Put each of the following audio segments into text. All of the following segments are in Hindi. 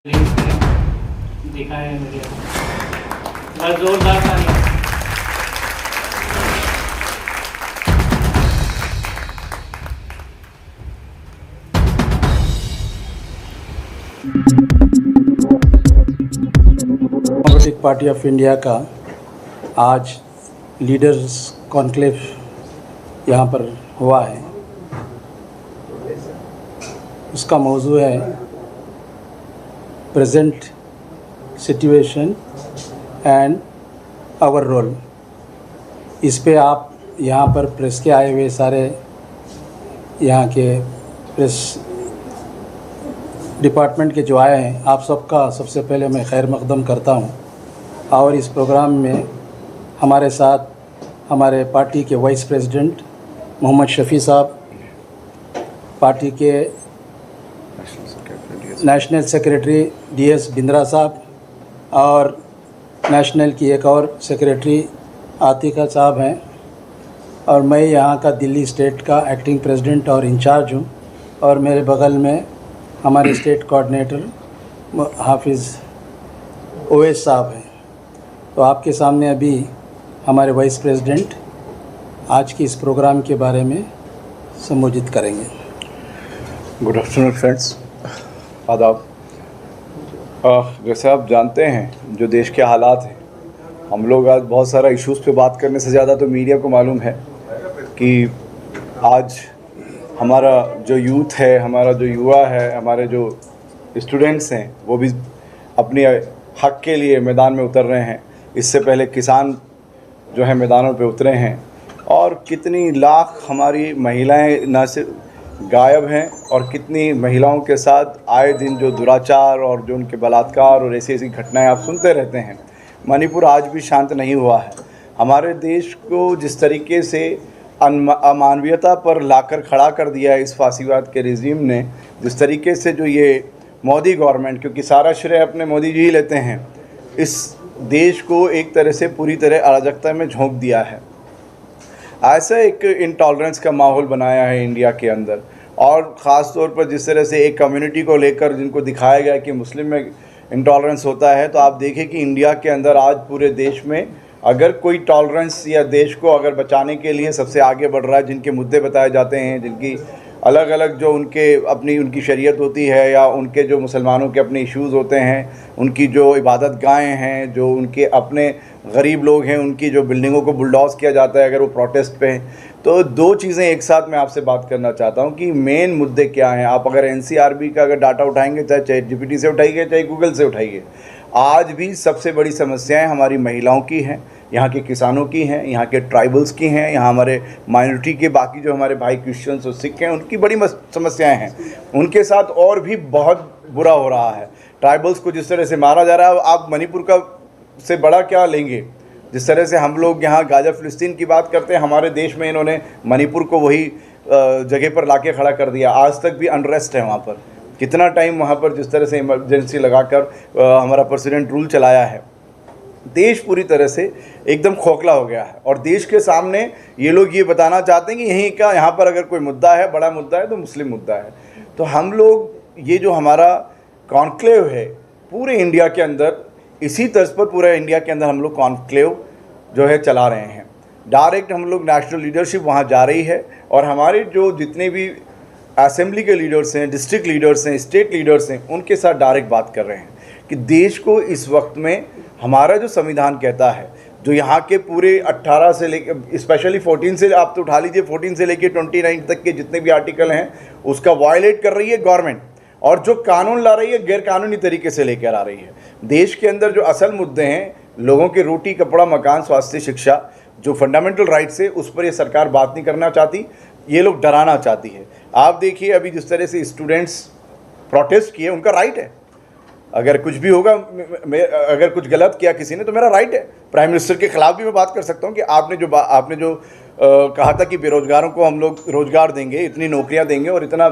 दिखा है मीडिया बस जोरदार ताली। डेमोक्रेटिक पार्टी ऑफ इंडिया का आज लीडर्स कॉन्क्लेव यहाँ पर हुआ है। उसका मौजू है present situation and our role. इस पे आप यहाँ पर प्रेस के आए हुए सारे यहाँ के प्रेस डिपार्टमेंट के जो आए हैं, आप सबका सबसे पहले मैं खैर मकदम करता हूँ। और इस प्रोग्राम में हमारे साथ हमारे पार्टी के वाइस प्रेसिडेंट मोहम्मद शफ़ी साहब, पार्टी के नेशनल सेक्रेटरी DS बिंद्रा साहब और नेशनल की एक और सेक्रेटरी आतिका साहब हैं, और मैं यहाँ का दिल्ली स्टेट का एक्टिंग प्रेसिडेंट और इंचार्ज हूँ। और मेरे बगल में हमारे स्टेट कोऑर्डिनेटर हाफिज़ ओवैस साहब हैं। तो आपके सामने अभी हमारे वाइस प्रेसिडेंट आज की इस प्रोग्राम के बारे में संबोधित करेंगे। गुड आफ्टरनून फ्रेंड्स, आदाब। जैसे आप जानते हैं जो देश के हालात हैं, हम लोग आज बहुत सारा इश्यूज़ पे बात करने से ज़्यादा तो मीडिया को मालूम है कि आज हमारा जो यूथ है, हमारा जो युवा है, हमारे जो स्टूडेंट्स हैं, वो भी अपने हक़ के लिए मैदान में उतर रहे हैं। इससे पहले किसान जो है मैदानों पे उतरे हैं, और कितनी लाख हमारी महिलाएं न सिर्फ गायब हैं, और कितनी महिलाओं के साथ आए दिन जो दुराचार और जो उनके बलात्कार और ऐसी ऐसी घटनाएं आप सुनते रहते हैं। मणिपुर आज भी शांत नहीं हुआ है। हमारे देश को जिस तरीके से अमानवीयता पर लाकर खड़ा कर दिया है इस फासीवाद के रिजीम ने, जिस तरीके से जो ये मोदी गवर्नमेंट, क्योंकि सारा श्रेय अपने मोदी जी ही लेते हैं, इस देश को एक तरह से पूरी तरह अराजकता में झोंक दिया है। ऐसा एक इंटॉलरेंस का माहौल बनाया है इंडिया के अंदर, और ख़ास तौर पर जिस तरह से एक कम्युनिटी को लेकर जिनको दिखाया गया कि मुस्लिम में इंटॉलरेंस होता है, तो आप देखें कि इंडिया के अंदर आज पूरे देश में अगर कोई टॉलरेंस या देश को अगर बचाने के लिए सबसे आगे बढ़ रहा है, जिनके मुद्दे बताए जाते हैं, जिनकी अलग अलग जो उनकी शरीयत होती है, या उनके जो मुसलमानों के अपने इश्यूज़ होते हैं, उनकी जो इबादत गाहें हैं, जो उनके अपने गरीब लोग हैं, उनकी जो बिल्डिंगों को बुलडोज किया जाता है अगर वो प्रोटेस्ट पे हैं। तो दो चीज़ें एक साथ मैं आपसे बात करना चाहता हूँ कि मेन मुद्दे क्या हैं। आप अगर NCRB का अगर डाटा उठाएंगे, चाहे ChatGPT से उठाइए, चाहे गूगल से उठाइए, आज भी सबसे बड़ी समस्याएँ हमारी महिलाओं की हैं, यहाँ के किसानों की हैं, यहाँ के ट्राइबल्स की हैं, यहाँ हमारे माइनॉरिटी के बाकी जो हमारे भाई क्रिश्चियंस और सिख हैं, उनकी बड़ी समस्याएं हैं। उनके साथ और भी बहुत बुरा हो रहा है। ट्राइबल्स को जिस तरह से मारा जा रहा है, आप मणिपुर का से बड़ा क्या लेंगे? जिस तरह से हम लोग यहाँ गाज़ा फ़िलिस्तीन की बात करते हैं, हमारे देश में इन्होंने मणिपुर को वही जगह पर लाके खड़ा कर दिया। आज तक भी अनरेस्ट है वहाँ पर। कितना टाइम वहाँ पर जिस तरह से इमरजेंसी लगाकर हमारा प्रेसिडेंट रूल चलाया है, देश पूरी तरह से एकदम खोखला हो गया है। और देश के सामने ये लोग ये बताना चाहते हैं कि यहीं का यहाँ पर अगर कोई मुद्दा है, बड़ा मुद्दा है, तो मुस्लिम मुद्दा है। तो हम लोग ये जो हमारा कॉन्क्लेव है पूरे इंडिया के अंदर, इसी तर्ज पर पूरे इंडिया के अंदर हम लोग कॉन्क्लेव जो है चला रहे हैं। डायरेक्ट हम लोग नेशनल लीडरशिप वहाँ जा रही है, और हमारे जो जितने भी असेंबली के लीडर्स हैं, डिस्ट्रिक्ट लीडर्स हैं, स्टेट लीडर्स हैं, उनके साथ डायरेक्ट बात कर रहे हैं कि देश को इस वक्त में हमारा जो संविधान कहता है, जो यहाँ के पूरे 18 से लेकर स्पेशली 14 से आप तो उठा लीजिए, 14 से लेकर 29 तक के जितने भी आर्टिकल हैं, उसका वायलेट कर रही है गवर्नमेंट, और जो कानून ला रही है गैर कानूनी तरीके से लेकर आ रही है। देश के अंदर जो असल मुद्दे हैं, लोगों के रोटी कपड़ा मकान स्वास्थ्य शिक्षा, जो फंडामेंटल राइट्स है, उस पर ये सरकार बात नहीं करना चाहती, ये लोग डराना चाहती है। आप देखिए अभी जिस तरह से स्टूडेंट्स प्रोटेस्ट किए, उनका राइट है। अगर कुछ भी होगा, अगर कुछ गलत किया किसी ने, तो मेरा राइट है। प्राइम मिनिस्टर के खिलाफ भी मैं बात कर सकता हूँ कि आपने जो कहा था कि बेरोजगारों को हम लोग रोजगार देंगे, इतनी नौकरियाँ देंगे और इतना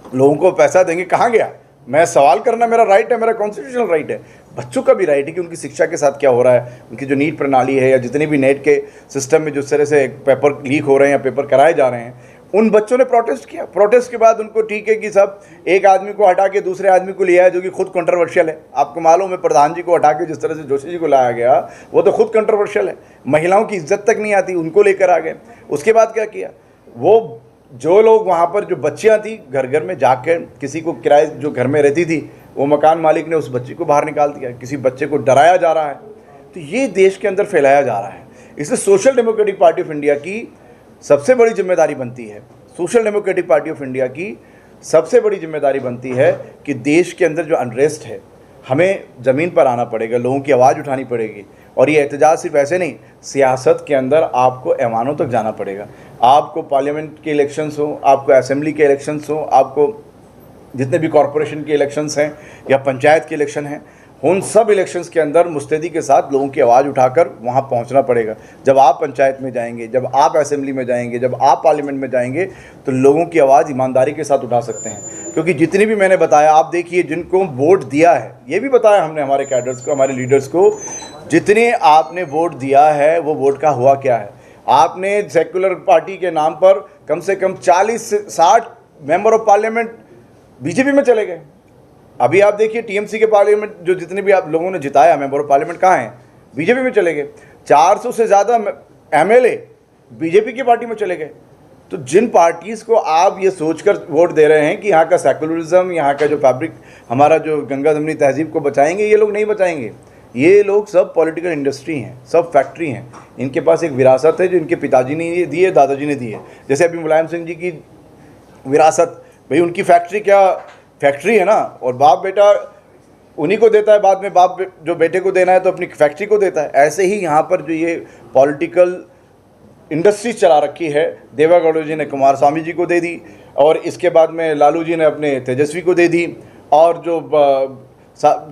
लोगों को पैसा देंगे, कहाँ गया? मैं सवाल करना मेरा राइट है, मेरा कॉन्स्टिट्यूशनल राइट है। बच्चों का भी राइट है कि उनकी शिक्षा के साथ क्या हो रहा है, उनकी जो नीट प्रणाली है, या जितने भी नेट के सिस्टम में जिस तरह से पेपर लीक हो रहे हैं या पेपर कराए जा रहे हैं, उन बच्चों ने प्रोटेस्ट किया। प्रोटेस्ट के बाद उनको ठीक है कि सब एक आदमी को हटा के दूसरे आदमी को लिया है जो कि खुद कंट्रोवर्शियल है। आपको मालूम है प्रधान जी को हटा के जिस तरह से जोशी जी को लाया गया वो तो खुद कंट्रोवर्शियल है। महिलाओं की इज्जत तक नहीं आती, उनको लेकर आ गए। उसके बाद क्या किया, वो जो लोग वहाँ पर जो बच्चियाँ थी घर घर में जाकर किसी को किराए जो घर में रहती थी वो मकान मालिक ने उस बच्ची को बाहर निकाल दिया। किसी बच्चे को डराया जा रहा है, तो ये देश के अंदर फैलाया जा रहा है। इसलिए social democratic party of India की सबसे बड़ी जिम्मेदारी बनती है, social democratic party of India की सबसे बड़ी जिम्मेदारी बनती है कि देश के अंदर जो अनरेस्ट है हमें ज़मीन पर आना पड़ेगा, लोगों की आवाज़ उठानी पड़ेगी। और ये एहतजाज सिर्फ ऐसे नहीं, सियासत के अंदर आपको ऐवानों तक जाना पड़ेगा। आपको पार्लियामेंट के इलेक्शंस हो, आपको असेंबली के इलेक्शंस हो, आपको जितने भी कॉरपोरेशन के इलेक्शंस हैं या पंचायत के इलेक्शन हैं, उन सब इलेक्शंस के अंदर मुस्तैदी के साथ लोगों की आवाज़ उठाकर वहाँ पहुँचना पड़ेगा। जब आप पंचायत में जाएंगे, जब आप असेंबली में जाएंगे, जब आप पार्लियामेंट में जाएंगे, तो लोगों की आवाज़ ईमानदारी के साथ उठा सकते हैं। क्योंकि जितनी भी मैंने बताया, आप देखिए जिनको वोट दिया है, ये भी बताया हमने हमारे कैडर्स को, हमारे लीडर्स को, जितने आपने वोट दिया है वो वोट का हुआ क्या है। आपने सेकुलर पार्टी के नाम पर कम से कम 40 से 60 मेंबर ऑफ पार्लियामेंट बीजेपी में चले गए। अभी आप देखिए टीएमसी के पार्लियामेंट जो जितने भी आप लोगों ने जिताया मेंबर ऑफ पार्लियामेंट कहाँ हैं, बीजेपी में चले गए। 400 से ज़्यादा एमएलए बीजेपी की पार्टी में चले गए। तो जिन पार्टीज़ को आप ये सोचकर वोट दे रहे हैं कि यहाँ का सेकुलरिज्म, यहाँ का जो फैब्रिक, हमारा जो गंगा जमनी तहजीब को बचाएंगे, ये लोग नहीं बचाएंगे। ये लोग सब पॉलिटिकल इंडस्ट्री हैं, सब फैक्ट्री हैं। इनके पास एक विरासत है जो इनके पिताजी ने दी है, दादाजी ने दी है। जैसे अभी मुलायम सिंह जी की विरासत, भाई उनकी फैक्ट्री क्या फैक्ट्री है ना, और बाप बेटा उन्हीं को देता है, बाद में बाप जो बेटे को देना है तो अपनी फैक्ट्री को देता है। ऐसे ही यहाँ पर जो ये पॉलिटिकल इंडस्ट्रीज चला रखी है, देवेगौड़ा जी ने कुमार स्वामी जी को दे दी, और इसके बाद में लालू जी ने अपने तेजस्वी को दे दी, और जो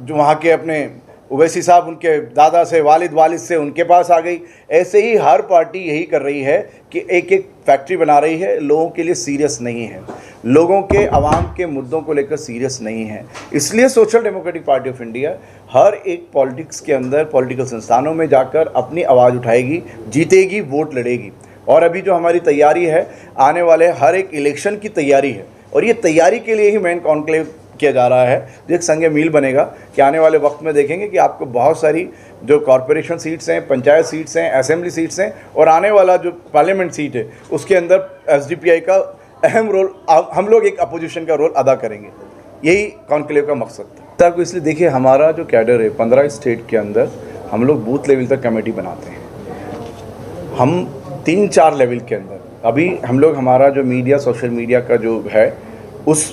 वहाँ के अपने ओवैसी साहब उनके दादा से, वालिद से उनके पास आ गई। ऐसे ही हर पार्टी यही कर रही है कि एक एक फैक्ट्री बना रही है, लोगों के लिए सीरियस नहीं है, लोगों के आवाम के मुद्दों को लेकर सीरियस नहीं है। इसलिए social democratic party of India हर एक पॉलिटिक्स के अंदर, पॉलिटिकल संस्थानों में जाकर अपनी आवाज़ उठाएगी, जीतेगी, वोट लड़ेगी। और अभी जो हमारी तैयारी है, आने वाले हर एक इलेक्शन की तैयारी है, और ये तैयारी के लिए ही मेन कॉन्क्लेव किया जा रहा है, जो एक संग मील बनेगा कि आने वाले वक्त में देखेंगे कि आपको बहुत सारी जो कॉरपोरेशन सीट्स हैं, पंचायत सीट्स हैं, असेंबली सीट्स हैं, और आने वाला जो पार्लियामेंट सीट है उसके अंदर एसडीपीआई का अहम रोल, हम लोग एक अपोजिशन का रोल अदा करेंगे। यही कॉन्क्लेव का मकसद था। तो इसलिए देखिए, हमारा जो कैडर है 15 स्टेट के अंदर हम लोग बूथ लेवल तक कमेटी बनाते हैं। हम 3-4 लेवल के अंदर अभी हम लोग, हमारा जो मीडिया, सोशल मीडिया का जो है, उस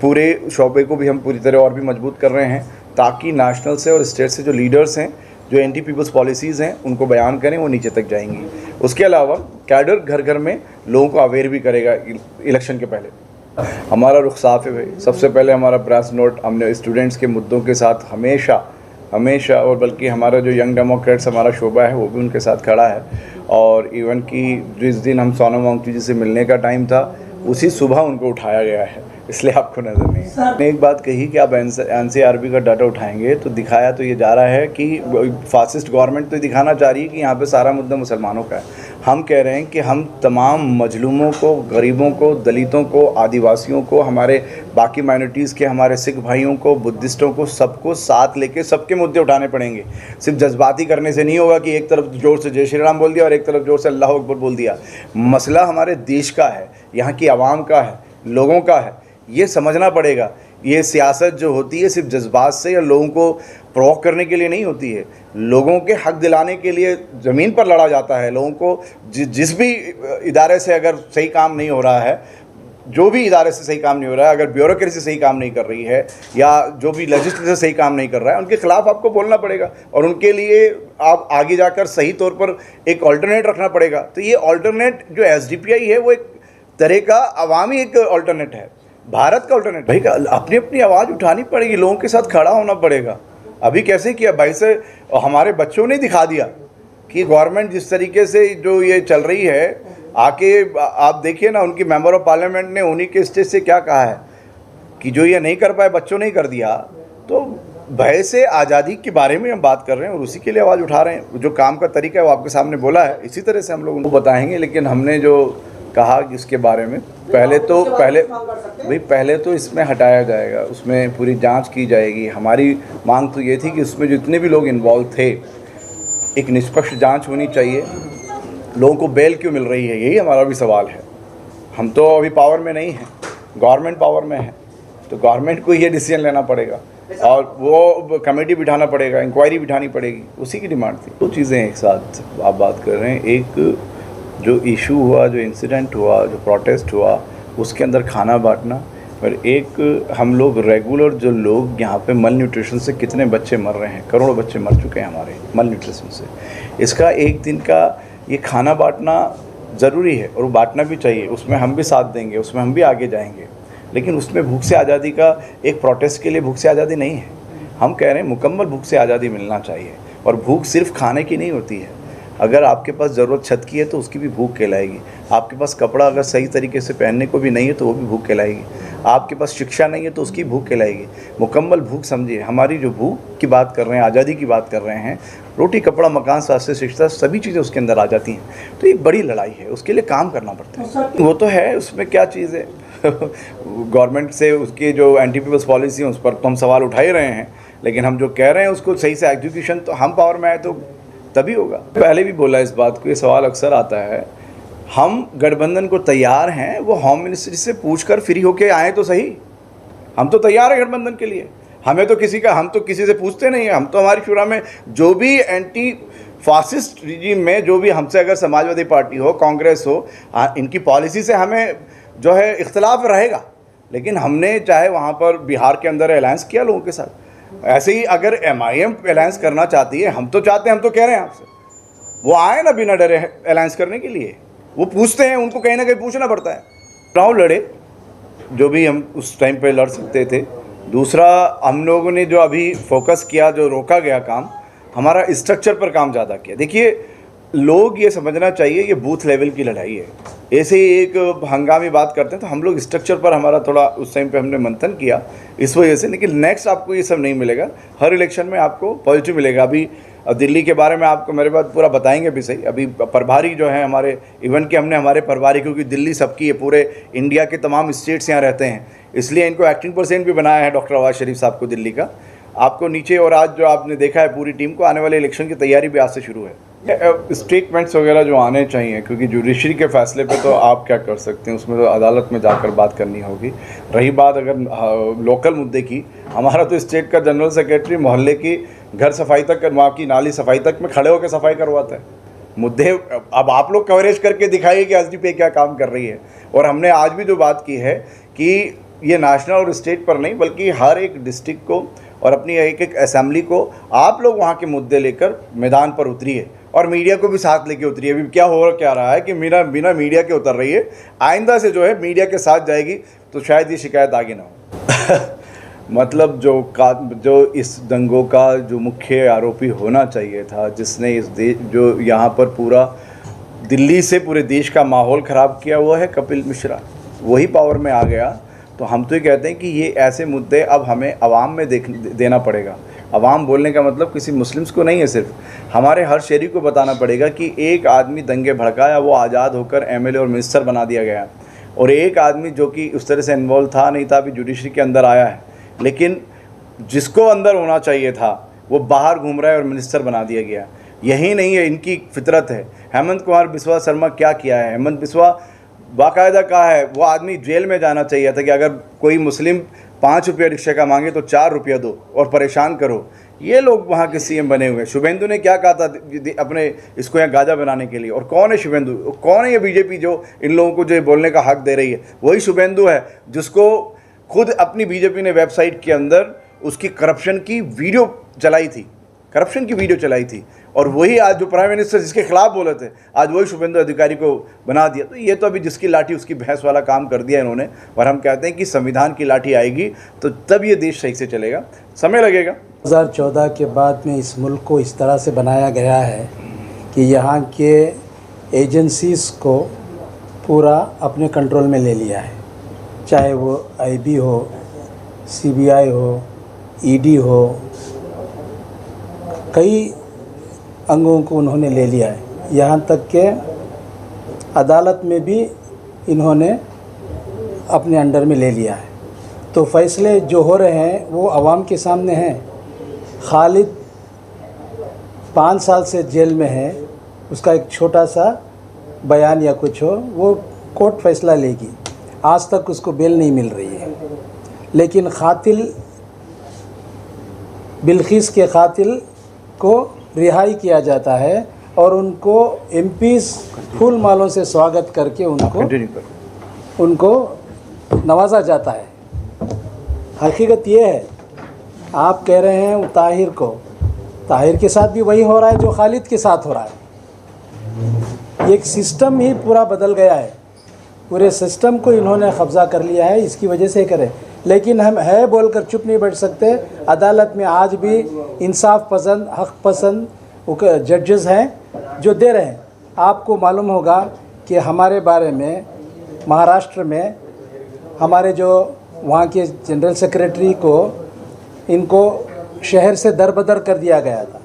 पूरे शोबे को भी हम पूरी तरह और भी मजबूत कर रहे हैं, ताकि नेशनल से और स्टेट से जो लीडर्स हैं, जो एंटी पीपल्स पॉलिसीज़ हैं, उनको बयान करें, वो नीचे तक जाएंगी। उसके अलावा कैडर घर घर में लोगों को अवेयर भी करेगा इलेक्शन के पहले। हमारा रुख साफ है भाई। सबसे पहले हमारा ब्रास नोट, हमने स्टूडेंट्स के मुद्दों के साथ हमेशा और बल्कि हमारा जो यंग डेमोक्रेट्स हमारा शोबा है वो भी उनके साथ खड़ा है। और इवन कि जिस दिन हम सोनम वांगचुक जी से मिलने का टाइम था, उसी सुबह उनको उठाया गया है, इसलिए आपको नज़र नहीं। मैंने एक बात कही कि आप एनसीआरबी का डाटा उठाएंगे तो दिखाया तो ये जा रहा है कि फासिस्ट गवर्नमेंट तो दिखाना चाह रही है कि यहाँ पे सारा मुद्दा मुसलमानों का है। हम कह रहे हैं कि हम तमाम मजलूमों को, गरीबों को, दलितों को, आदिवासियों को, हमारे बाकी माइनॉरिटीज़ के, हमारे सिख भाइयों को, बुद्धिस्टों को, सबको साथ लेके सबके मुद्दे उठाने पड़ेंगे। सिर्फ जज्बाती करने से नहीं होगा कि एक तरफ जोर से जय श्री राम बोल दिया और एक तरफ जोर से अल्लाह अकबर बोल दिया। मसला हमारे देश का है, यहाँ की आवाम का है, लोगों का है, ये समझना पड़ेगा। ये सियासत जो होती है सिर्फ जज्बात से या लोगों को प्रोवोक करने के लिए नहीं होती है, लोगों के हक दिलाने के लिए ज़मीन पर लड़ा जाता है। लोगों को जिस भी इदारे से अगर सही काम नहीं हो रहा है, जो भी इदारे से सही काम नहीं हो रहा है, अगर ब्यूरोक्रेसी सही काम नहीं कर रही है या जो भी लेजिस्लेचर सही काम नहीं कर रहा है, उनके खिलाफ आपको बोलना पड़ेगा और उनके लिए आप आगे जाकर सही तौर पर एक ऑल्टरनेट रखना पड़ेगा। तो ये ऑल्टरनेट जो एसडीपीआई है वो एक तरह का अवामी एक ऑल्टरनेट है, भारत का ऑल्टरनेट। भाई अपनी अपनी आवाज़ उठानी पड़ेगी, लोगों के साथ खड़ा होना पड़ेगा। अभी कैसे किया भाई से, हमारे बच्चों ने दिखा दिया कि गवर्नमेंट जिस तरीके से जो ये चल रही है, आके आप देखिए ना, उनकी मेंबर ऑफ पार्लियामेंट ने उन्हीं के स्टेज से क्या कहा है कि जो ये नहीं कर पाए बच्चों ने ही कर दिया। तो भय से आज़ादी के बारे में हम बात कर रहे हैं और उसी के लिए आवाज़ उठा रहे हैं। जो काम का तरीका है वो आपके सामने बोला है, इसी तरह से हम लोग उनको बताएंगे। लेकिन हमने जो कहा कि इसके बारे में पहले तो इसमें हटाया जाएगा, उसमें पूरी जांच की जाएगी। हमारी मांग तो ये थी कि उसमें जितने भी लोग इन्वॉल्व थे एक निष्पक्ष जांच होनी चाहिए। लोगों को बेल क्यों मिल रही है, यही हमारा भी सवाल है। हम तो अभी पावर में नहीं हैं, गवर्नमेंट पावर में है, तो गवर्नमेंट को ये डिसीजन लेना पड़ेगा और वो कमेटी बिठाना पड़ेगा, इंक्वायरी बिठानी पड़ेगी, उसी की डिमांड थी। दो चीज़ें एक साथ आप बात कर रहे हैं। एक जो इशू हुआ, जो इंसिडेंट हुआ, जो प्रोटेस्ट हुआ, उसके अंदर खाना बांटना, और एक हम लोग रेगुलर जो लोग यहाँ पे मल न्यूट्रिशन से कितने बच्चे मर रहे हैं, करोड़ों बच्चे मर चुके हैं हमारे मल न्यूट्रिशन से। इसका एक दिन का ये खाना बांटना ज़रूरी है और वो बांटना भी चाहिए, उसमें हम भी साथ देंगे, उसमें हम भी आगे जाएंगे। लेकिन उसमें भूख से आज़ादी का एक प्रोटेस्ट के लिए भूख से आज़ादी नहीं है। हम कह रहे हैं मुकम्मल भूख से आज़ादी मिलना चाहिए, और भूख सिर्फ खाने की नहीं होती है। अगर आपके पास ज़रूरत छत की है तो उसकी भी भूख कहलाएगी। आपके पास कपड़ा अगर सही तरीके से पहनने को भी नहीं है तो वो भी भूख कहलाएगी। आपके पास शिक्षा नहीं है तो उसकी भूख कहलाएगी। मुकम्मल भूख समझिए। हमारी जो भूख की बात कर रहे हैं, आज़ादी की बात कर रहे हैं, रोटी कपड़ा मकान स्वास्थ्य शिक्षा सभी चीज़ें उसके अंदर आ जाती हैं। तो एक बड़ी लड़ाई है, उसके लिए काम करना पड़ता है। वो तो है, उसमें क्या चीज़ है गवर्नमेंट से उसकी जो एंटी पीपल्स पॉलिसी है उस पर तो हम सवाल उठा ही रहे हैं, लेकिन हम जो कह रहे हैं उसको सही से एग्जीक्यूशन तो हम पावर में आए तो तभी होगा। पहले भी बोला इस बात को, ये सवाल अक्सर आता है। हम गठबंधन को तैयार हैं, वो होम मिनिस्ट्री से पूछकर फ्री होके आए तो सही। हम तो तैयार हैं गठबंधन के लिए। हम तो किसी से पूछते नहीं हैं। हम तो हमारी शुरा में जो भी एंटी फासिस्ट रिजीम में जो भी हमसे अगर समाजवादी पार्टी हो, कांग्रेस हो, इनकी पॉलिसी से हमें जो है इख्तलाफ रहेगा, लेकिन हमने चाहे वहाँ पर बिहार के अंदर अलायंस किया लोगों के साथ, ऐसे ही अगर MIM अलायंस करना चाहती है, हम तो चाहते हैं, हम तो कह रहे हैं आपसे, वो आए ना बिना डरे अलायंस करने के लिए। वो पूछते हैं, उनको कहीं ना कहीं पूछना पड़ता है। चुनाव लड़े जो भी हम उस टाइम पे लड़ सकते थे। दूसरा, हम लोगों ने जो अभी फोकस किया, जो रोका गया काम, हमारा स्ट्रक्चर पर काम ज़्यादा किया। देखिए, लोग ये समझना चाहिए ये बूथ लेवल की लड़ाई है। ऐसे ही एक हंगामी बात करते हैं, तो हम लोग स्ट्रक्चर पर हमारा थोड़ा उस टाइम पे हमने मंथन किया इस वजह से। लेकिन नेक्स्ट आपको ये सब नहीं मिलेगा, हर इलेक्शन में आपको पॉजिटिव मिलेगा। अभी दिल्ली के बारे में आपको मेरे बात पूरा बताएंगे भी सही। अभी प्रभारी जो है हमारे, इवन के हमने हमारे प्रभारी, क्योंकि दिल्ली सबकी है, पूरे इंडिया के तमाम स्टेट्स यहाँ रहते हैं, इसलिए इनको एक्टिंग परसेंट भी बनाया है डॉक्टर आवाज़ शरीफ साहब को दिल्ली का। आपको नीचे, और आज जो आपने देखा है पूरी टीम को, आने वाले इलेक्शन की तैयारी भी आज से शुरू है। स्टेटमेंट्स वगैरह जो आने चाहिए, क्योंकि जुडिशरी के फैसले पे तो आप क्या कर सकते हैं, उसमें तो अदालत में जाकर बात करनी होगी। रही बात अगर लोकल मुद्दे की, हमारा तो स्टेट का जनरल सेक्रेटरी मोहल्ले की घर सफाई तक, वहाँ की नाली सफाई तक में खड़े होकर सफाई करवाता है। मुद्दे अब आप लोग कवरेज करके दिखाइए कि SDP क्या काम कर रही है। और हमने आज भी जो बात की है कि ये नेशनल और स्टेट पर नहीं, बल्कि हर एक डिस्ट्रिक्ट को और अपनी एक एक असेंबली को आप लोग वहाँ के मुद्दे लेकर मैदान पर उतरिए, और मीडिया को भी साथ लेके उतरिए। अभी क्या रहा है कि बिना मीडिया के उतर रही है। आइंदा से जो है मीडिया के साथ जाएगी तो शायद ये शिकायत आगे ना हो। मतलब जो इस दंगों का जो मुख्य आरोपी होना चाहिए था, जिसने जो यहाँ पर पूरा दिल्ली से पूरे देश का माहौल ख़राब किया, वो है कपिल मिश्रा। वही पावर में आ गया। तो हम तो ये कहते हैं कि ये ऐसे मुद्दे अब हमें आवाम में देना पड़ेगा। आवाम बोलने का मतलब किसी मुस्लिम्स को नहीं है, सिर्फ हमारे हर शहरी को बताना पड़ेगा कि एक आदमी दंगे भड़काया, वो आज़ाद होकर MLA और मिनिस्टर बना दिया गया, और एक आदमी जो कि उस तरह से इन्वॉल्व था नहीं था, अभी जुडिशरी के अंदर आया है, लेकिन जिसको अंदर होना चाहिए था वो बाहर घूम रहा है और मिनिस्टर बना दिया गया। यही नहीं है, इनकी फितरत है। हेमंत कुमार बिस्वा शर्मा क्या किया है? हेमंत बिस्वा बाकायदा कहा है, वो आदमी जेल में जाना चाहिए था कि अगर कोई मुस्लिम 5 रुपया रिक्शे का मांगे तो 4 रुपया दो और परेशान करो। ये लोग वहाँ के CM बने हुए हैं। शुभेंदु ने क्या कहा था अपने इसको यहाँ गाजा बनाने के लिए? और कौन है शुभेंदु? कौन है ये BJP जो इन लोगों को जो बोलने का हक दे रही है? वही शुभेंदु है जिसको खुद अपनी BJP ने वेबसाइट के अंदर उसकी करप्शन की वीडियो चलाई थी, और वही आज जो प्राइम मिनिस्टर जिसके खिलाफ बोले थे, आज वही शुभेंदु अधिकारी को बना दिया। तो ये तो अभी जिसकी लाठी उसकी भैंस वाला काम कर दिया इन्होंने। और हम कहते हैं कि संविधान की लाठी आएगी तो तब ये देश सही से चलेगा, समय लगेगा। 2014 के बाद में इस मुल्क को इस तरह से बनाया गया है कि यहाँ के एजेंसीज़ को पूरा अपने कंट्रोल में ले लिया है, चाहे वो IB हो, CBI हो, ED हो, कई अंगों को उन्होंने ले लिया है। यहाँ तक के अदालत में भी इन्होंने अपने अंडर में ले लिया है। तो फैसले जो हो रहे हैं वो आवाम के सामने हैं। खालिद 5 साल से जेल में है, उसका एक छोटा सा बयान या कुछ हो, वो कोर्ट फैसला लेगी। आज तक उसको बेल नहीं मिल रही है। लेकिन कातिल बिल्किस के कातिल को रिहाई किया जाता है और उनको एमपीज़ फूल मालों से स्वागत करके उनको नवाजा जाता है। हकीकत ये है, आप कह रहे हैं ताहिर के साथ भी वही हो रहा है जो खालिद के साथ हो रहा है। एक सिस्टम ही पूरा बदल गया है, पूरे सिस्टम को इन्होंने कब्ज़ा कर लिया है। इसकी वजह से करें, लेकिन हम है बोलकर चुप नहीं बैठ सकते। अदालत में आज भी इंसाफ पसंद, हक़ पसंद जजेस हैं जो दे रहे हैं। आपको मालूम होगा कि हमारे बारे में महाराष्ट्र में हमारे जो वहाँ के जनरल सेक्रेटरी को इनको शहर से दरबदर कर दिया गया था।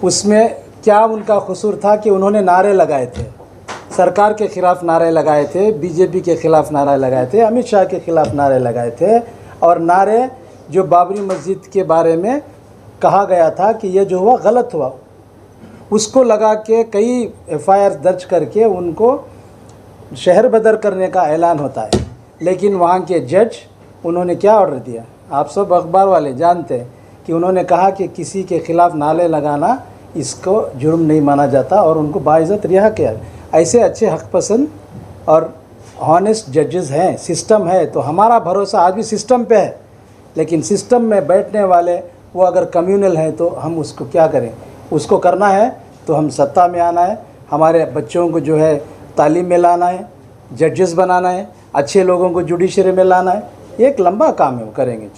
उसमें क्या उनका कसूर था कि उन्होंने नारे लगाए थे, सरकार के ख़िलाफ़ नारे लगाए थे, बीजेपी के ख़िलाफ़ नारे लगाए थे, अमित शाह के ख़िलाफ़ नारे लगाए थे। और नारे जो बाबरी मस्जिद के बारे में कहा गया था कि ये जो हुआ गलत हुआ, उसको लगा के कई एफआईआर दर्ज करके उनको शहर बदर करने का ऐलान होता है। लेकिन वहाँ के जज, उन्होंने क्या ऑर्डर दिया, आप सब अखबार वाले जानते हैं कि उन्होंने कहा कि किसी के ख़िलाफ़ नारे लगाना इसको जुर्म नहीं माना जाता और उनको बाइज़्ज़त रिहा किया। ऐसे अच्छे हक़ पसंद और हॉनेस्ट जजेस हैं, सिस्टम है। तो हमारा भरोसा आज भी सिस्टम पे है। लेकिन सिस्टम में बैठने वाले वो अगर कम्युनल हैं तो हम उसको क्या करें? उसको करना है तो हम सत्ता में आना है, हमारे बच्चों को जो है तालीम में लाना है, जजेस बनाना है, अच्छे लोगों को जुडिशरी में लाना है। एक लंबा काम है, वो करेंगे।